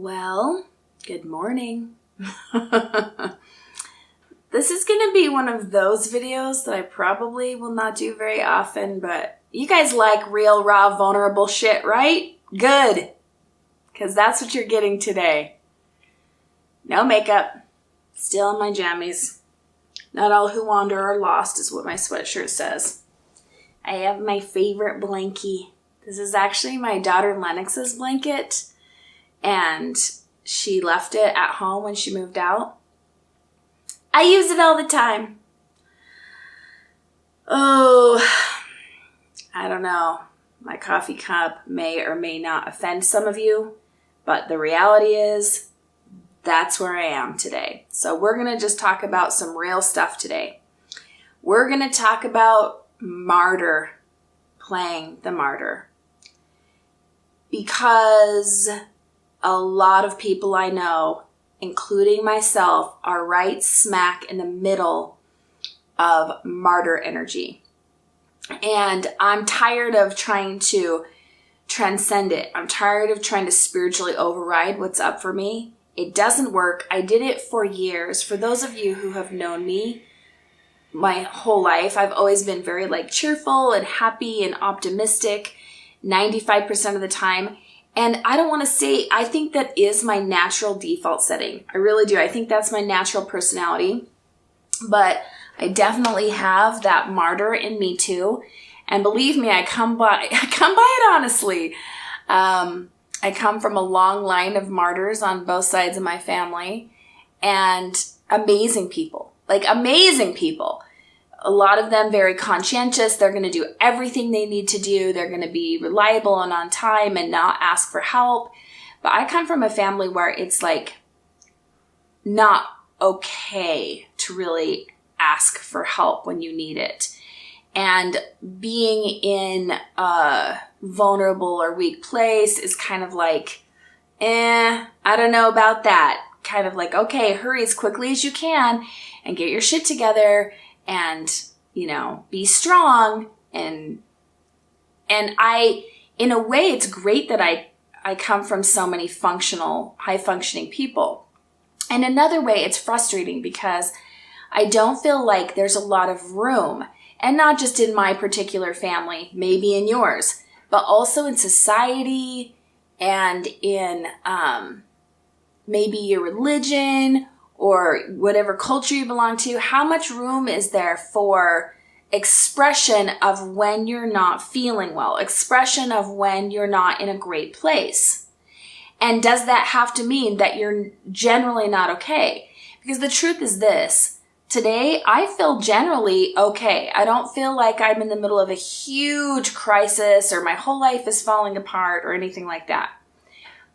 Well, good morning. This is going to be one of those videos that I probably will not do very often, but you guys like real, raw, vulnerable shit, right? Good. Because that's what you're getting today. No makeup. Still in my jammies. Not all who wander are lost is what my sweatshirt says. I have my favorite blankie. This is actually my daughter Lennox's blanket. And she left it at home when she moved out. I use it all the time. Oh, I don't know. My coffee cup may or may not offend some of you, but the reality is that's where I am today. So we're going to just talk about some real stuff today. We're going to talk about Martyr, playing the martyr. Because a lot of people I know, including myself, are right smack in the middle of martyr energy. And I'm tired of trying to transcend it. I'm tired of trying to spiritually override what's up for me. It doesn't work. I did it for years. For those of you who have known me my whole life, I've always been very cheerful and happy and optimistic 95% of the time. And I don't want to say, I think that is my natural default setting. I really do. I think that's my natural personality. But I definitely have that martyr in me too. And believe me, I come by it honestly. I come from a long line of martyrs on both sides of my family. And amazing people. Amazing people. A lot of them very conscientious. They're going to do everything they need to do. They're going to be reliable and on time and not ask for help. But I come from a family where it's not okay to really ask for help when you need it. And being in a vulnerable or weak place is kind of I don't know about that. Kind of okay, hurry as quickly as you can and get your shit together and, be strong. And I, in a way, it's great that I come from so many high functioning people. And another way, it's frustrating because I don't feel like there's a lot of room, and not just in my particular family, maybe in yours, but also in society and in maybe your religion or whatever culture you belong to. How much room is there for expression of when you're not feeling well, expression of when you're not in a great place? And does that have to mean that you're generally not okay? Because the truth is this, today I feel generally okay. I don't feel like I'm in the middle of a huge crisis or my whole life is falling apart or anything like that.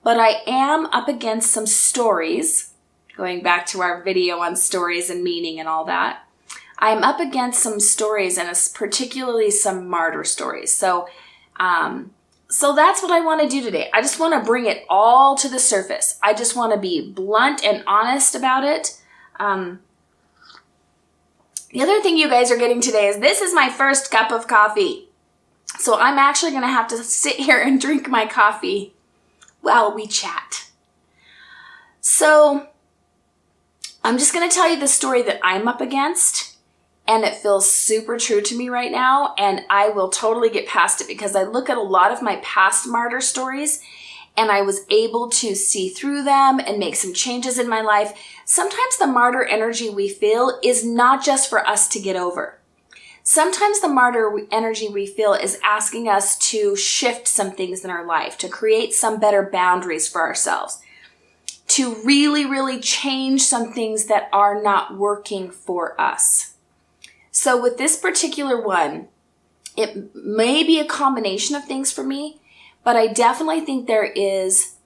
But I am up against some stories, going back to our video on stories and meaning and all that. I'm up against some stories, and particularly some martyr stories. So that's what I want to do today. I just want to bring it all to the surface. I just want to be blunt and honest about it. The other thing you guys are getting today is this is my first cup of coffee. So I'm actually going to have to sit here and drink my coffee while we chat. So I'm just going to tell you the story that I'm up against, and it feels super true to me right now, and I will totally get past it because I look at a lot of my past martyr stories and I was able to see through them and make some changes in my life. Sometimes the martyr energy we feel is not just for us to get over. Sometimes the martyr energy we feel is asking us to shift some things in our life, to create some better boundaries for ourselves, to really, really change some things that are not working for us. So with this particular one, it may be a combination of things for me, but I definitely think there is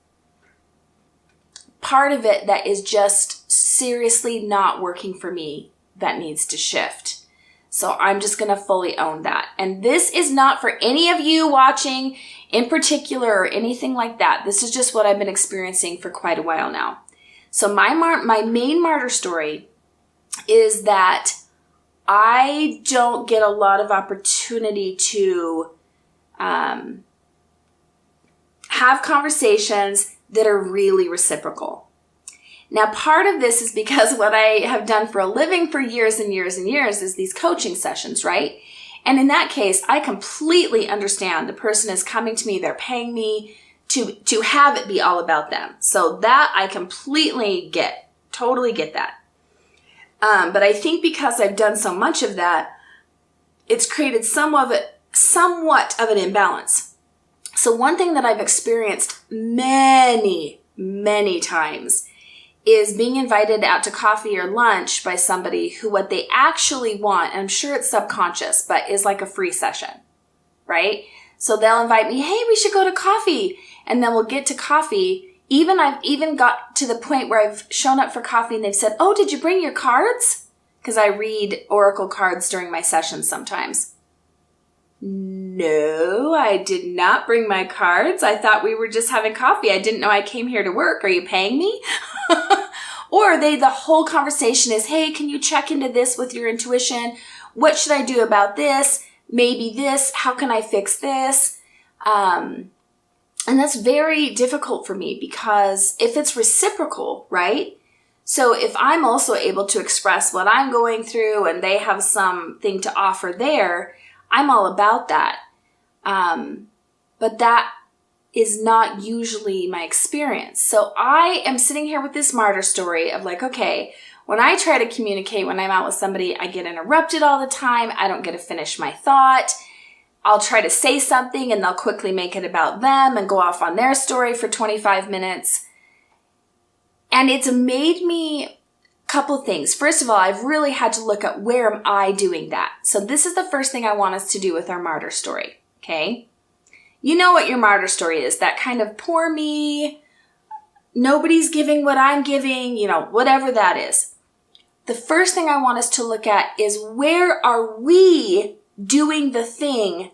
part of it that is just seriously not working for me that needs to shift. So I'm just going to fully own that. And this is not for any of you watching in particular or anything like that. This is just what I've been experiencing for quite a while now. So my main martyr story is that I don't get a lot of opportunity to have conversations that are really reciprocal. Now, part of this is because what I have done for a living for years and years and years is these coaching sessions, right? And in that case, I completely understand the person is coming to me, they're paying me to have it be all about them. So that I completely totally get that. But I think because I've done so much of that, it's created somewhat of an imbalance. So one thing that I've experienced many, many times is being invited out to coffee or lunch by somebody who what they actually want, and I'm sure it's subconscious, but is like a free session, right? So they'll invite me, hey, we should go to coffee. And then we'll get to coffee. I've even got to the point where I've shown up for coffee and they've said, oh, did you bring your cards? Because I read oracle cards during my sessions sometimes. No, I did not bring my cards. I thought we were just having coffee. I didn't know I came here to work. Are you paying me? Or the whole conversation is, hey, can you check into this with your intuition? What should I do about this? Maybe this. How can I fix this? And that's very difficult for me because if it's reciprocal, right? So if I'm also able to express what I'm going through and they have something to offer there, I'm all about that. But that is not usually my experience. So I am sitting here with this martyr story of like, okay, when I try to communicate, when I'm out with somebody, I get interrupted all the time. I don't get to finish my thought. I'll try to say something and they'll quickly make it about them and go off on their story for 25 minutes. And it's made me a couple of things. First of all, I've really had to look at where am I doing that? So this is the first thing I want us to do with our martyr story, okay? You know what your martyr story is, that kind of poor me, nobody's giving what I'm giving, whatever that is. The first thing I want us to look at is where are we doing the thing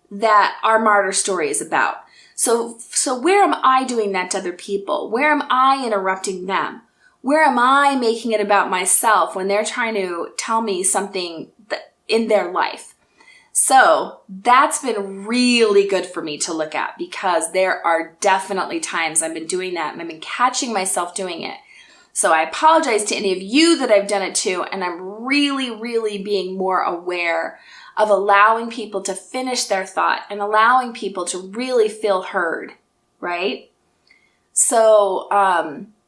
that our martyr story is about. So where am I doing that to other people? Where am I interrupting them? Where am I making it about myself when they're trying to tell me something in their life? So that's been really good for me to look at because there are definitely times I've been doing that and I've been catching myself doing it. So I apologize to any of you that I've done it to, and I'm really, really being more aware of allowing people to finish their thought and allowing people to really feel heard, right? So,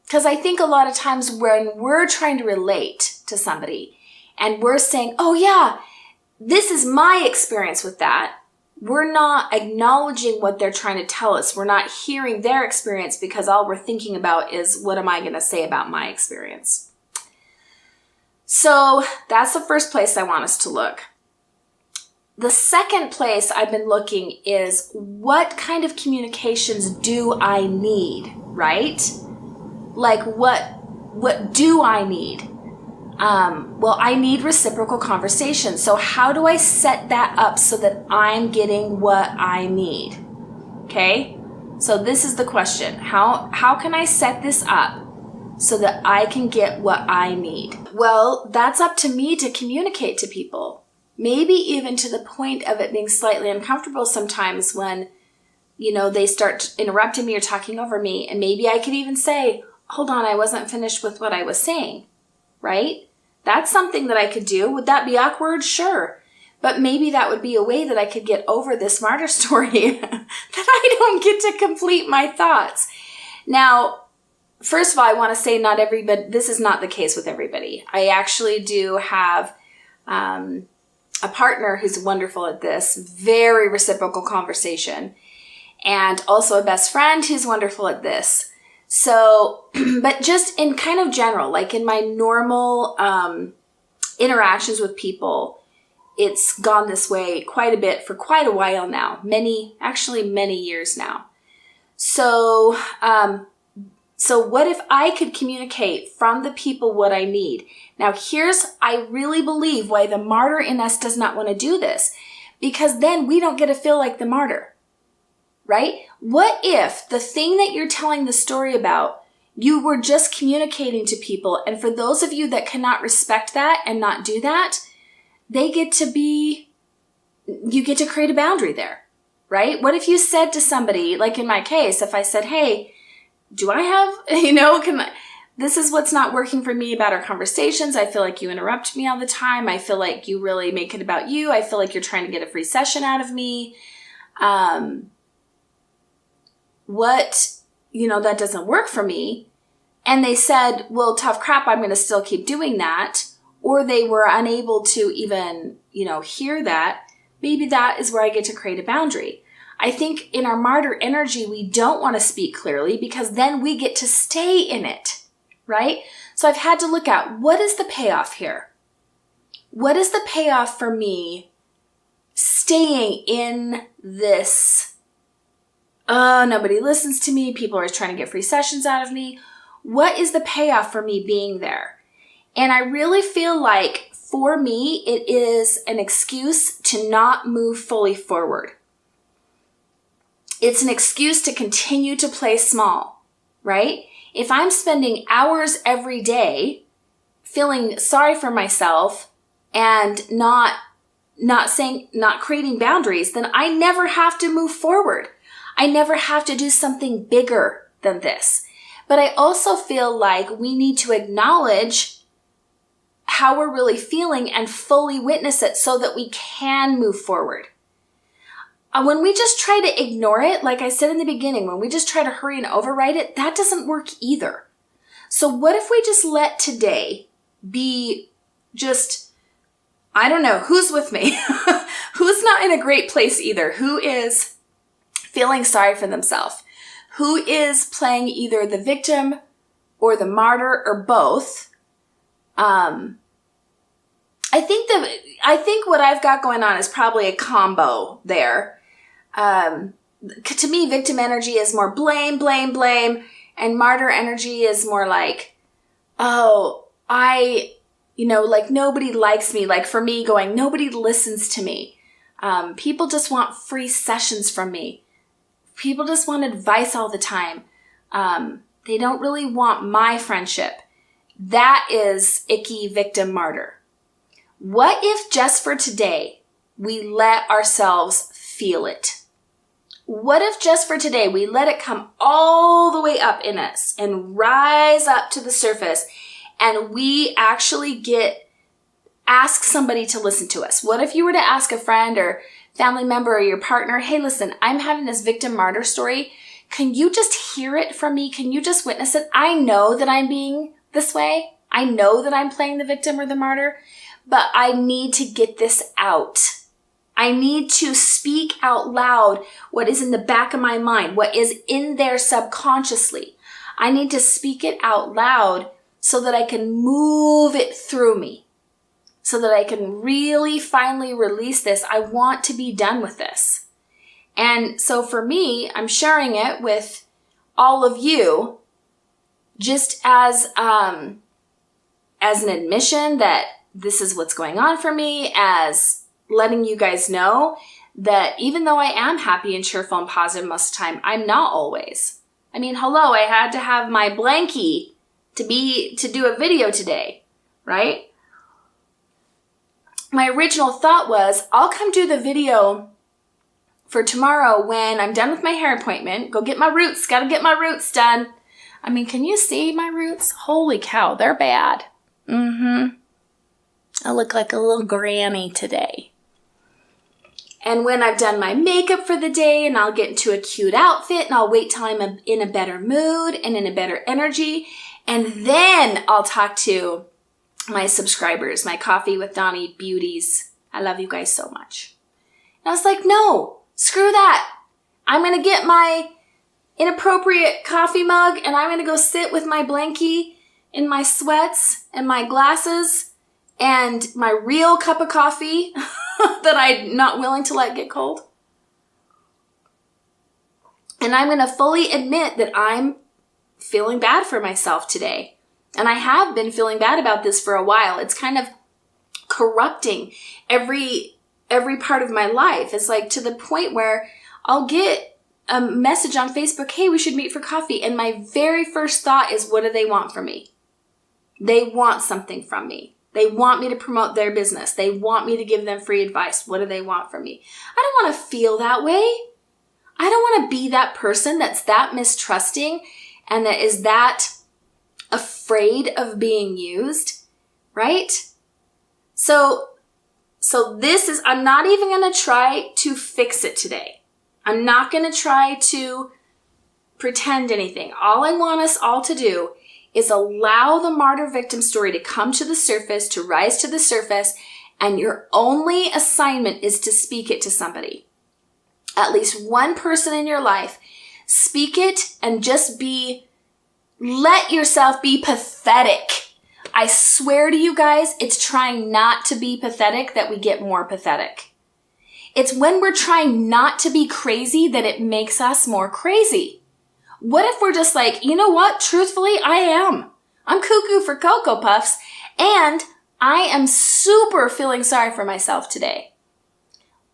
because I think a lot of times when we're trying to relate to somebody and we're saying, oh yeah, this is my experience with that, we're not acknowledging what they're trying to tell us. We're not hearing their experience because all we're thinking about is what am I going to say about my experience? So that's the first place I want us to look. The second place I've been looking is what kind of communications do I need, right? Like what do I need? Well, I need reciprocal conversation. So how do I set that up so that I'm getting what I need? Okay? So this is the question. How can I set this up so that I can get what I need? Well, that's up to me to communicate to people. Maybe even to the point of it being slightly uncomfortable sometimes when, they start interrupting me or talking over me. And maybe I could even say, hold on, I wasn't finished with what I was saying, right? That's something that I could do. Would that be awkward? Sure. But maybe that would be a way that I could get over this martyr story that I don't get to complete my thoughts. Now, first of all, I want to say this is not the case with everybody. I actually do have a partner who's wonderful at this, very reciprocal conversation, and also a best friend who's wonderful at this. So, but just in kind of general, like in my normal interactions with people, it's gone this way quite a bit for quite a while now, many years now. So, so what if I could communicate from the people what I need? Now I really believe why the martyr in us does not want to do this, because then we don't get to feel like the martyr, right? What if the thing that you're telling the story about, you were just communicating to people, and for those of you that cannot respect that and not do that, you get to create a boundary there, right? What if you said to somebody, like in my case, if I said, hey, do I have, this is what's not working for me about our conversations. I feel like you interrupt me all the time. I feel like you really make it about you. I feel like you're trying to get a free session out of me. That doesn't work for me. And they said, well, tough crap, I'm going to still keep doing that. Or they were unable to even, hear that. Maybe that is where I get to create a boundary. I think in our martyr energy, we don't want to speak clearly because then we get to stay in it, right? So I've had to look at, what is the payoff here? What is the payoff for me staying in this, nobody listens to me, people are trying to get free sessions out of me. What is the payoff for me being there? And I really feel like for me, it is an excuse to not move fully forward. It's an excuse to continue to play small, right? If I'm spending hours every day feeling sorry for myself and not creating boundaries, then I never have to move forward. I never have to do something bigger than this. But I also feel like we need to acknowledge how we're really feeling and fully witness it so that we can move forward. When we just try to ignore it, like I said in the beginning, when we just try to hurry and override it, that doesn't work either. So what if we just let today be just, I don't know, who's with me? Who's not in a great place either? Who is feeling sorry for themselves? Who is playing either the victim or the martyr or both? I think what I've got going on is probably a combo there. To me, victim energy is more blame, blame, blame. And martyr energy is more like, like nobody likes me. Like for me going, nobody listens to me. People just want free sessions from me. People just want advice all the time. They don't really want my friendship. That is icky victim martyr. What if just for today, we let ourselves feel it? What if just for today, we let it come all the way up in us and rise up to the surface and we actually ask somebody to listen to us? What if you were to ask a friend or family member or your partner, hey, listen, I'm having this victim martyr story. Can you just hear it from me? Can you just witness it? I know that I'm being this way. I know that I'm playing the victim or the martyr, but I need to get this out. I need to speak out loud what is in the back of my mind, what is in there subconsciously. I need to speak it out loud so that I can move it through me, so that I can really finally release this. I want to be done with this. And so for me, I'm sharing it with all of you just as an admission that this is what's going on for me, as letting you guys know that even though I am happy and cheerful and positive most of the time, I'm not always. I mean, hello, I had to have my blankie to do a video today, right? My original thought was, I'll come do the video for tomorrow when I'm done with my hair appointment. Go get my roots. Gotta get my roots done. I mean, can you see my roots? Holy cow, they're bad. I look like a little granny today. And when I've done my makeup for the day and I'll get into a cute outfit and I'll wait till I'm in a better mood and in a better energy. And then I'll talk to my subscribers, my Coffee with Donnie beauties. I love you guys so much. And I was like, no, screw that. I'm going to get my inappropriate coffee mug and I'm going to go sit with my blankie in my sweats and my glasses and my real cup of coffee that I'm not willing to let get cold. And I'm going to fully admit that I'm feeling bad for myself today. And I have been feeling bad about this for a while. It's kind of corrupting every part of my life. It's like to the point where I'll get a message on Facebook, hey, we should meet for coffee. And my very first thought is, what do they want from me? They want something from me. They want me to promote their business. They want me to give them free advice. What do they want from me? I don't want to feel that way. I don't want to be that person that's that mistrusting and that is that afraid of being used, right? So this is, I'm not even going to try to fix it today. I'm not going to try to pretend anything. All I want us all to do is allow the martyr victim story to come to the surface, to rise to the surface, and your only assignment is to speak it to somebody. At least one person in your life. Speak it and just let yourself be pathetic. I swear to you guys, it's trying not to be pathetic that we get more pathetic. It's when we're trying not to be crazy that it makes us more crazy. What if we're just like, you know what? Truthfully, I am. I'm cuckoo for Cocoa Puffs, and I am super feeling sorry for myself today.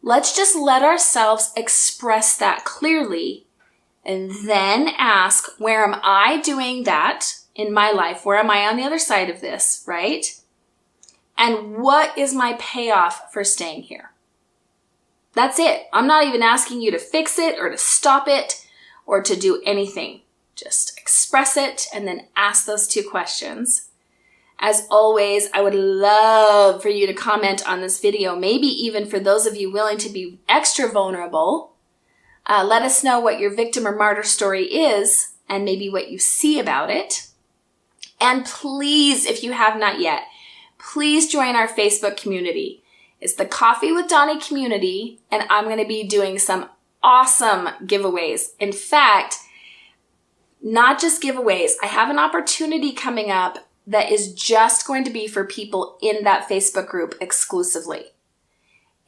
Let's just let ourselves express that clearly and then ask, where am I doing that in my life? Where am I on the other side of this, right? And what is my payoff for staying here? That's it. I'm not even asking you to fix it or to stop it or to do anything. Just express it and then ask those two questions. As always, I would love for you to comment on this video, maybe even for those of you willing to be extra vulnerable. Let us know what your victim or martyr story is and maybe what you see about it. And please, if you have not yet, please join our Facebook community. It's the Coffee with Donnie community, and I'm going to be doing some awesome giveaways. In fact, not just giveaways. I have an opportunity coming up that is just going to be for people in that Facebook group exclusively.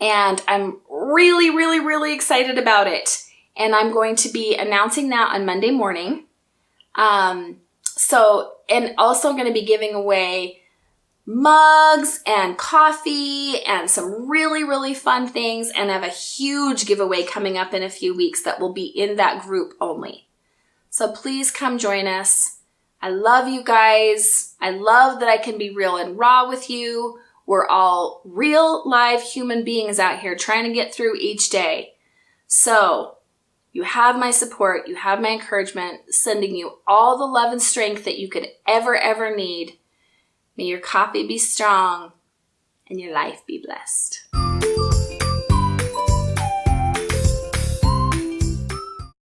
And I'm really, really, really excited about it. And I'm going to be announcing that on Monday morning. And also going to be giving away mugs and coffee and some really, really fun things. And I have a huge giveaway coming up in a few weeks that will be in that group only. So please come join us. I love you guys. I love that I can be real and raw with you. We're all real, live human beings out here trying to get through each day. So you have my support. You have my encouragement, sending you all the love and strength that you could ever need. May your coffee be strong and your life be blessed.